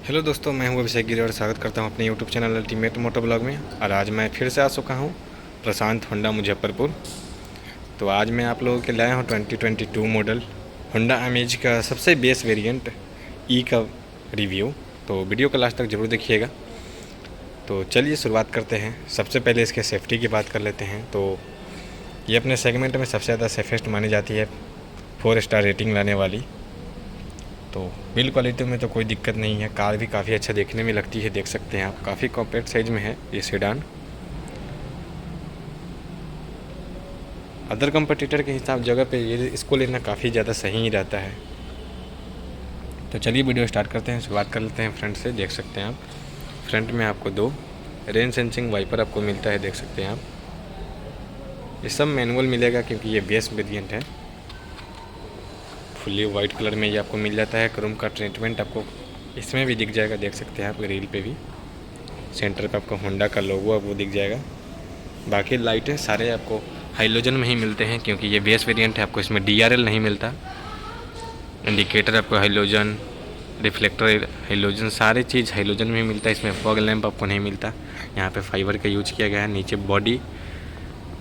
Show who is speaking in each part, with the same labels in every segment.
Speaker 1: Hello दोस्तों, मैं हूं अभिषेक गिरी और स्वागत करता हूं अपने यूट्यूब चैनल अल्टीमेट मोटो ब्लॉग में। और आज मैं फिर से आ चुका हूं प्रशांत होंडा मुजफ्फरपुर। तो आज मैं आप लोगों के लाया हूं 2022 मॉडल होंडा अमेज का सबसे बेस वेरिएंट ई का रिव्यू। तो वीडियो को लास्ट तक ज़रूर देखिएगा। तो चलिए शुरुआत करते हैं। सबसे पहले इसके सेफ्टी की बात कर लेते हैं। तो ये अपने सेगमेंट में सबसे ज़्यादा सेफेस्ट मानी जाती है, 4 स्टार रेटिंग लाने वाली। तो बिल्ड क्वालिटी में तो कोई दिक्कत नहीं है। कार भी काफ़ी अच्छा देखने में लगती है, देख सकते हैं आप। काफ़ी कॉम्पैक्ट साइज़ में है ये सेडान। अदर कंपटीटर के हिसाब जगह पे ये इसको लेना काफ़ी ज़्यादा सही ही रहता है। तो चलिए वीडियो स्टार्ट करते हैं। शुरुआत कर लेते हैं फ्रंट से। देख सकते हैं आप, फ्रंट में आपको 2 रेन सेंसिंग वाइपर आपको मिलता है, देख सकते हैं आप। ये सब मैनुअल मिलेगा क्योंकि ये बेस वेरिएंट है। फुल्ली वाइट कलर में ये आपको मिल जाता है। क्रोम का ट्रीटमेंट आपको इसमें भी दिख जाएगा, देख सकते हैं आप। ग्रिल पे भी सेंटर पे आपको होंडा का लोगो आपको दिख जाएगा। बाकी लाइटें सारे आपको हाइलोजन में ही मिलते हैं क्योंकि ये बेस वेरिएंट है। आपको इसमें DRL नहीं मिलता। इंडिकेटर आपको हाइलोजन, रिफ्लेक्टर हाइलोजन, सारे चीज़ हाइलोजन में ही मिलता है। इसमें फॉग लैंप आपको नहीं मिलता। यहाँ पे फाइबर का यूज किया गया है। नीचे बॉडी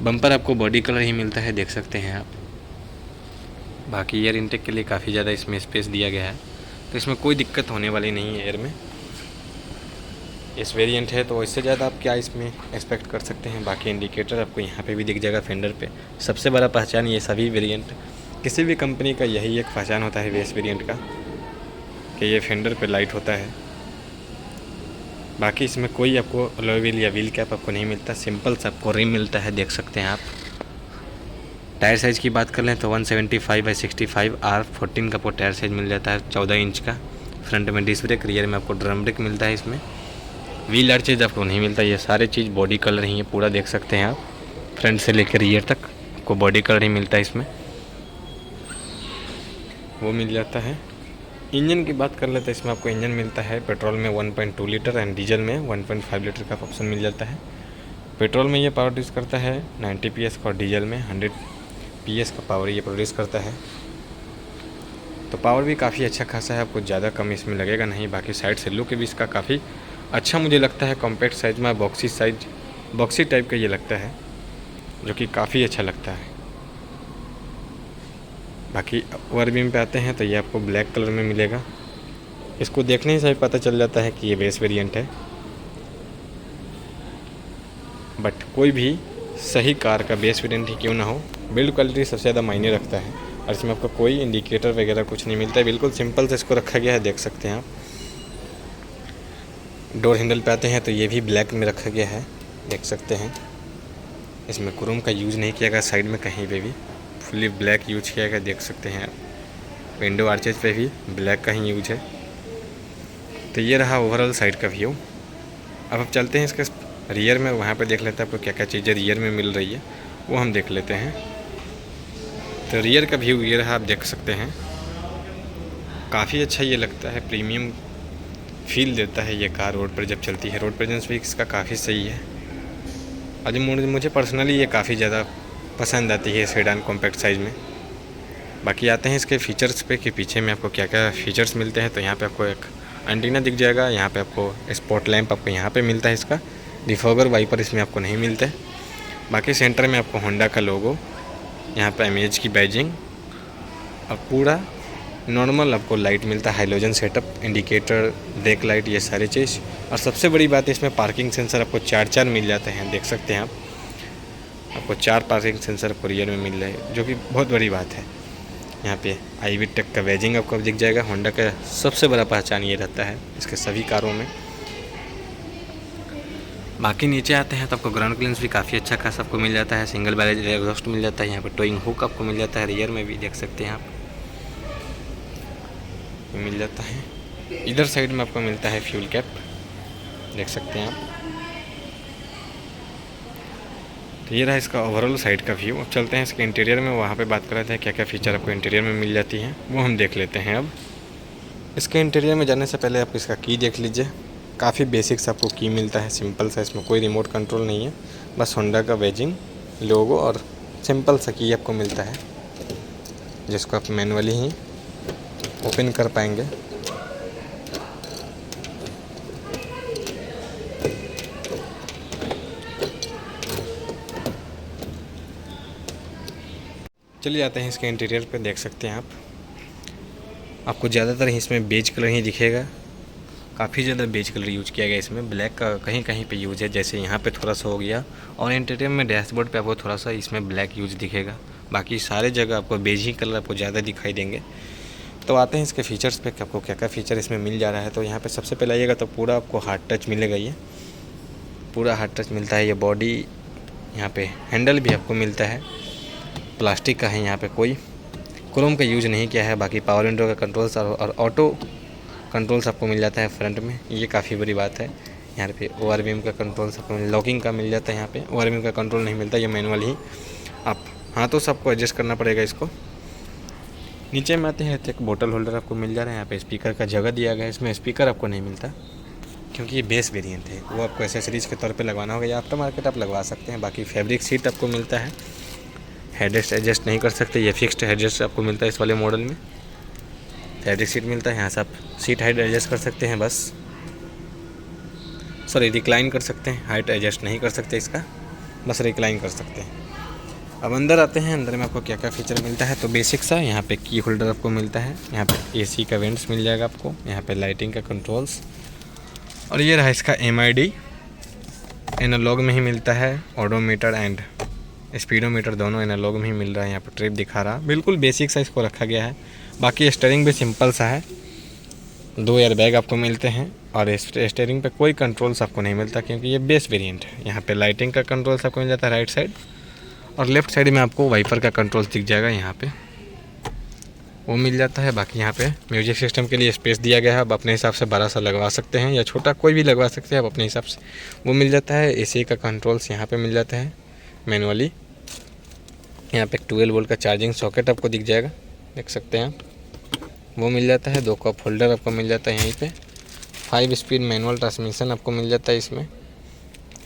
Speaker 1: बम्पर आपको बॉडी कलर ही मिलता है, देख सकते हैं आप। बाकी एयर इनटेक के लिए काफ़ी ज़्यादा इसमें स्पेस दिया गया है, तो इसमें कोई दिक्कत होने वाली नहीं है एयर में। इस वेरिएंट है तो इससे ज़्यादा आप क्या इसमें एक्सपेक्ट कर सकते हैं। बाकी इंडिकेटर आपको यहाँ पे भी दिख जाएगा फेंडर पे। सबसे बड़ा पहचान ये सभी वेरिएंट, किसी भी कंपनी का यही एक पहचान होता है बेस वेरिएंट का, कि ये फेंडर पे लाइट होता है। बाकी इसमें कोई आपको अलॉय व्हील या व्हील कैप आपको नहीं मिलता। सिंपल सा आपको रिम मिलता है, देख सकते हैं आप। टायर साइज़ की बात कर लें तो 175/65 R14 का आपको टायर साइज़ मिल जाता है, 14 इंच का। फ्रंट में डिस्क ब्रेक, रियर में आपको ड्रम ब्रेक मिलता है। इसमें व्हील हर चीज़ आपको नहीं मिलता। ये सारे चीज़ बॉडी कलर ही है पूरा, देख सकते हैं आप। फ्रंट से लेकर रियर तक आपको बॉडी कलर ही मिलता है। इसमें वो मिल जाता है। इंजन की बात कर लेते हैं। इसमें आपको इंजन मिलता है पेट्रोल में 1.2 लीटर एंड डीजल में 1.5 लीटर का ऑप्शन मिल जाता है। पेट्रोल में ये पावर प्रोड्यूस करता है 90 PS और डीजल में 100 PS का पावर ये प्रोड्यूस करता है। तो पावर भी काफ़ी अच्छा खासा है, आपको ज़्यादा कम इसमें लगेगा नहीं। बाकी साइड से लुक भी इसका काफ़ी अच्छा मुझे लगता है। कॉम्पैक्ट साइज़ में बॉक्सी टाइप का ये लगता है, जो कि काफ़ी अच्छा लगता है। बाकी ओवर बीम पे आते हैं तो ये आपको ब्लैक कलर में मिलेगा। इसको देखने से ही पता चल जाता है कि ये बेस वेरिएंट है। बट कोई भी सही कार का बेस वेरिएंट ही क्यों ना हो, बिल्ड क्वालिटी सबसे ज़्यादा मायने रखता है। और इसमें आपको कोई इंडिकेटर वगैरह कुछ नहीं मिलता है। बिल्कुल सिंपल से इसको रखा गया है, देख सकते हैं आप। डोर हैंडल पे आते हैं तो ये भी ब्लैक में रखा गया है, देख सकते हैं। इसमें क्रोम का यूज़ नहीं किया गया साइड में कहीं पे भी, फुल्ली ब्लैक यूज किया गया, देख सकते हैं आप। विंडो आर्चेज पे भी ब्लैक का ही यूज है। तो ये रहा ओवरऑल साइड का व्यू। अब चलते हैं इसके रियर में, वहाँ पे देख लेते हैं आपको क्या क्या चीज़ें रियर में मिल रही है, वो हम देख लेते हैं। तो रियर का व्यू ये रहा, आप देख सकते हैं। काफ़ी अच्छा ये लगता है, प्रीमियम फील देता है ये कार रोड पर जब चलती है। रोड प्रेजेंस भी इसका काफ़ी सही है। और मुझे पर्सनली ये काफ़ी ज़्यादा पसंद आती है सेडान कॉम्पैक्ट साइज़ में। बाकी आते हैं इसके फ़ीचर्स पे कि पीछे में आपको क्या क्या फ़ीचर्स मिलते हैं। तो यहाँ पे आपको एक एंटीना दिख जाएगा। यहाँ पे आपको स्पॉट लैंप आपको यहाँ पे मिलता है। इसका डिफॉगर वाइपर इसमें आपको नहीं मिलता है। बाकी सेंटर में आपको होंडा का लोगो, यहाँ पे अमेज की बैजिंग, और पूरा नॉर्मल आपको लाइट मिलता है, halogen setup, indicator, brake light, ये सारी चीज़। और सबसे बड़ी बात है इसमें पार्किंग सेंसर आपको 4 मिल जाते हैं, देख सकते हैं आप। आपको 4 पार्किंग सेंसर आपको रियर में मिल रहे हैं, जो कि बहुत बड़ी बात है। यहाँ पे आईवी टेक का बैजिंग आपको दिख जाएगा। होंडा का सबसे बड़ा पहचान ये रहता है इसके सभी कारों में। बाकी नीचे आते हैं तो आपको ग्राउंड क्लियरेंस भी काफ़ी अच्छा खासा आपको मिल जाता है। सिंगल बैरेज एग्जॉस्ट मिल जाता है। यहाँ पर टोइंग हुक आपको मिल जाता है, रियर में भी देख सकते हैं आप मिल जाता है। इधर साइड में आपको मिलता है फ्यूल कैप, देख सकते हैं आप। तो ये रहा इसका ओवरऑल साइड का व्यू। अब चलते हैं इसके इंटीरियर में, वहाँ पे बात कर रहे थे क्या क्या फ़ीचर आपको इंटीरियर में मिल जाती हैं, वो हम देख लेते हैं। अब इसके इंटीरियर में जाने से पहले आप इसका की देख लीजिए। काफ़ी बेसिक्स आपको की मिलता है, सिंपल सा। इसमें कोई रिमोट कंट्रोल नहीं है, बस होंडा का बैजिंग, लोगो और सिंपल सा की आपको मिलता है, जिसको आप मैनुअली ही ओपन कर पाएंगे। चलिए जाते हैं इसके इंटीरियर पे। देख सकते हैं आपको ज़्यादातर इसमें बेज कलर ही दिखेगा। काफ़ी ज़्यादा बेज कलर यूज किया गया इसमें, ब्लैक का कहीं कहीं पे यूज है, जैसे यहाँ पे थोड़ा सा हो गया। और इंटीरियर में डैशबोर्ड पे आपको थोड़ा सा इसमें ब्लैक यूज दिखेगा, बाकी सारे जगह आपको बेज ही कलर आपको ज़्यादा दिखाई देंगे। तो आते हैं इसके फीचर्स पे कि आपको क्या क्या फ़ीचर इसमें मिल जा रहा है। तो यहाँ पे सबसे पहले आइएगा तो पूरा आपको हार्ड टच मिलेगा, ये पूरा हार्ड टच मिलता है। ये बॉडी यहाँ पे हैंडल भी आपको मिलता है, प्लास्टिक का है, यहाँ पे कोई क्रोम का यूज नहीं किया है। बाकी पावर विंडो का कंट्रोल्स और ऑटो कंट्रोल्स आपको मिल जाता है फ्रंट में, ये काफ़ी बड़ी बात है। यहाँ पे ओवरव्हीम का कंट्रोल्स आपको लॉकिंग का मिल जाता है, यहाँ पे ओवरव्हीम का कंट्रोल नहीं मिलता, ये मैनुअल ही आप हाथों से आपको एडजस्ट करना पड़ेगा इसको। नीचे में आते हैं तो एक बोतल होल्डर आपको मिल जा रहा है। यहाँ पे स्पीकर का जगह दिया गया है, इसमें स्पीकर आपको नहीं मिलता क्योंकि ये बेस वेरिएंट है, वो आपको एसेसरीज़ के तौर पे लगवाना होगा या आफ्टर मार्केट आप लगवा सकते हैं। बाकी फैब्रिक सीट आपको मिलता है, हेडरेस्ट एडजस्ट नहीं कर सकते, ये फिक्स्ड हेडरेस्ट आपको मिलता है इस वाले मॉडल में। फैब्रिक सीट मिलता है, यहाँ से आप सीट हाइट एडजस्ट कर सकते हैं, बस सॉरी रिक्लाइन कर सकते हैं, हाइट एडजस्ट नहीं कर सकते इसका, बस रिक्लाइन कर सकते हैं। अब अंदर आते हैं, अंदर में आपको क्या क्या फ़ीचर मिलता है। तो बेसिक सा यहाँ पे की होल्डर आपको मिलता है, यहाँ पे एसी का वेंट्स मिल जाएगा आपको, यहाँ पे लाइटिंग का कंट्रोल्स, और ये रहा इसका MID एनालॉग में ही मिलता है। ऑडोमीटर एंड स्पीडोमीटर दोनों एनालॉग में ही मिल रहा है, यहाँ पर ट्रिप दिखा रहा, बिल्कुल बेसिक सा इसको रखा गया है। बाकी स्टीयरिंग भी सिंपल सा है, 2 एयरबैग आपको मिलते हैं और स्टीयरिंग पे कोई कंट्रोल्स आपको नहीं मिलता क्योंकि ये बेस वेरिएंट है। यहाँ पे लाइटिंग का कंट्रोल्स आपको मिल जाता है राइट साइड, और लेफ़्ट साइड में आपको वाइपर का कंट्रोल्स दिख जाएगा, यहाँ पे वो मिल जाता है। बाकी यहाँ पे म्यूजिक सिस्टम के लिए स्पेस दिया गया है, आप अपने हिसाब से बड़ा सा लगवा सकते हैं या छोटा कोई भी लगवा सकते हैं आप अपने हिसाब से, वो मिल जाता है। AC का कंट्रोल्स यहाँ पे मिल जाता है मैनुअली। यहाँ पे 12 वोल्ट का चार्जिंग सॉकेट आपको दिख जाएगा, देख सकते हैं आप, वो मिल जाता है। 2 कप होल्डर आपको मिल जाता है यहीं पे। 5 स्पीड मैनुअल ट्रांसमिशन आपको मिल जाता है इसमें,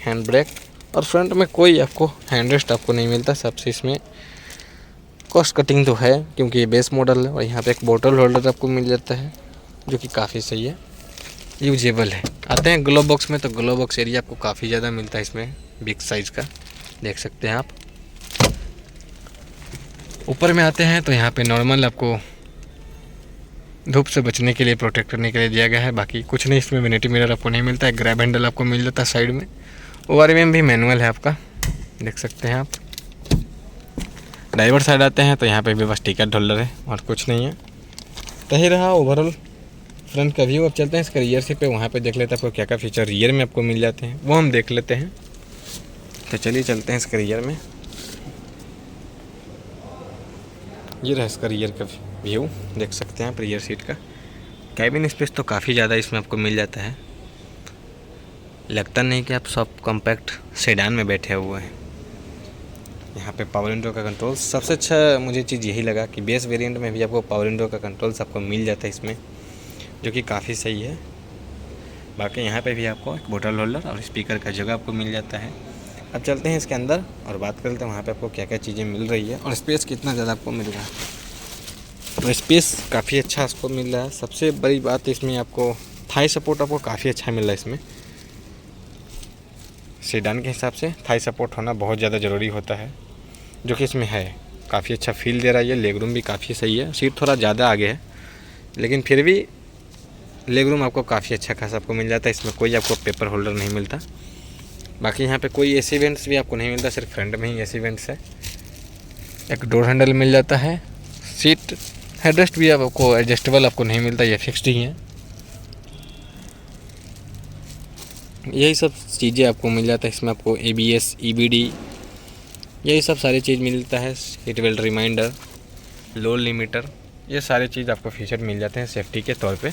Speaker 1: हैंड ब्रेक, और फ्रंट में कोई आपको हैंड रेस्ट आपको नहीं मिलता। सबसे इसमें कॉस्ट कटिंग तो है क्योंकि ये बेस मॉडल है। और यहाँ पे एक बोतल होल्डर आपको मिल जाता है जो कि काफ़ी सही है, यूजेबल है। आते हैं ग्लो बॉक्स में, तो ग्लो बॉक्स एरिया आपको काफ़ी ज़्यादा मिलता है इसमें, बिग साइज़ का, देख सकते हैं आप। ऊपर में आते हैं तो यहाँ पे नॉर्मल आपको धूप से बचने के लिए, प्रोटेक्ट करने के लिए दिया गया है, बाकी कुछ नहीं। इसमें वैनिटी मिरर आपको नहीं मिलता है। ग्रैब हैंडल आपको मिल जाता है साइड में। ORVM भी मैनुअल है आपका, देख सकते हैं आप। ड्राइवर साइड आते हैं तो यहाँ पे भी बस टिकट होल्डर है और कुछ नहीं है। तो ही रहा ओवरऑल फ्रंट का व्यू। अब चलते हैं इसका रियर से पे, वहाँ पे देख लेते हैं आपको क्या क्या फीचर रियर में आपको मिल जाते हैं, वो हम देख लेते हैं। तो चलिए चलते हैं इसके रियर में। ये रहा इसका रियर का व्यू, देख सकते हैं आप रियर सीट का। कैबिन स्पेस तो काफ़ी ज़्यादा इसमें आपको मिल जाता है, लगता नहीं कि आप सब कॉम्पैक्ट सेडान में बैठे हुए हैं। यहाँ पे पावर विंडो का कंट्रोल सबसे अच्छा मुझे चीज़ यही लगा कि बेस वेरिएंट में भी आपको पावर विंडो का कंट्रोल्स आपको मिल जाता है इसमें, जो कि काफ़ी सही है। बाकी यहाँ पे भी आपको एक बोतल होल्डर और स्पीकर का जगह आपको मिल जाता है। अब चलते हैं इसके अंदर और बात करते हैं वहाँ पे आपको क्या क्या चीज़ें मिल रही है और स्पेस कितना ज़्यादा आपको मिल रहा है। तो स्पेस काफ़ी अच्छा आपको मिल रहा है। सबसे बड़ी बात इसमें आपको थाई सपोर्ट आपको काफ़ी अच्छा मिल रहा है इसमें। सेडान के हिसाब से थाई सपोर्ट होना बहुत ज़्यादा ज़रूरी होता है, जो कि इसमें है। काफ़ी अच्छा फील दे रहा है ये। लेग रूम भी काफ़ी सही है, सीट थोड़ा ज़्यादा आगे है लेकिन फिर भी लेग रूम आपको काफ़ी अच्छा खासा आपको मिल जाता है। इसमें कोई आपको पेपर होल्डर नहीं मिलता। बाकी यहाँ पे कोई AC वेंट्स भी आपको नहीं मिलता, सिर्फ फ्रंट में ही AC वेंट्स है। एक डोर हैंडल मिल जाता है। सीट हेडरेस्ट भी आपको एडजस्टेबल आपको नहीं मिलता, ये फिक्स्ड ही है। यही सब चीज़ें आपको मिल जाता है इसमें। आपको ABS EBD यही सब सारी चीज़ मिलता है। Seat belt reminder, load limiter, ये सारी चीज़ आपको फीचर मिल जाते हैं सेफ्टी के तौर पे।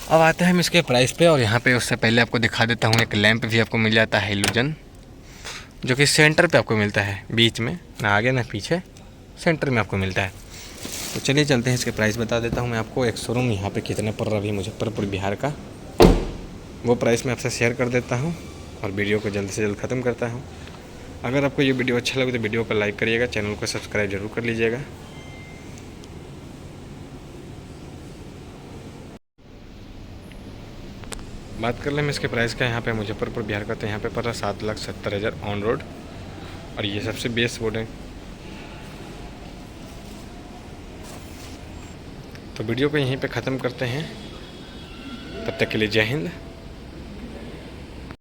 Speaker 1: अब आते हैं हम इसके प्राइस पे, और यहाँ पे उससे पहले आपको दिखा देता हूँ एक लैंप भी आपको मिल जाता है हेलोजन, जो कि सेंटर पे आपको मिलता है, बीच में ना आगे ना पीछे, सेंटर में आपको मिलता है। तो चलिए चलते हैं इसके प्राइस बता देता हूँ मैं आपको। एक शोरूम यहाँ पे कितने पड़ रहा है मुजफ्फरपुर बिहार का, वो प्राइस मैं आपसे शेयर कर देता हूँ और वीडियो को जल्द से जल्द ख़त्म करता हूँ। अगर आपको ये वीडियो अच्छा लगे तो वीडियो को लाइक करिएगा, चैनल को सब्सक्राइब जरूर कर लीजिएगा। बात कर लें हम इसके प्राइस का यहाँ पे मुजफ्फरपुर बिहार का, तो यहाँ पे पड़ रहा 7,70,000 ऑन रोड, और ये सबसे बेस्ट बोर्ड है तो वीडियो को यहीं पे ख़त्म करते हैं। तब तक के लिए जय हिंद।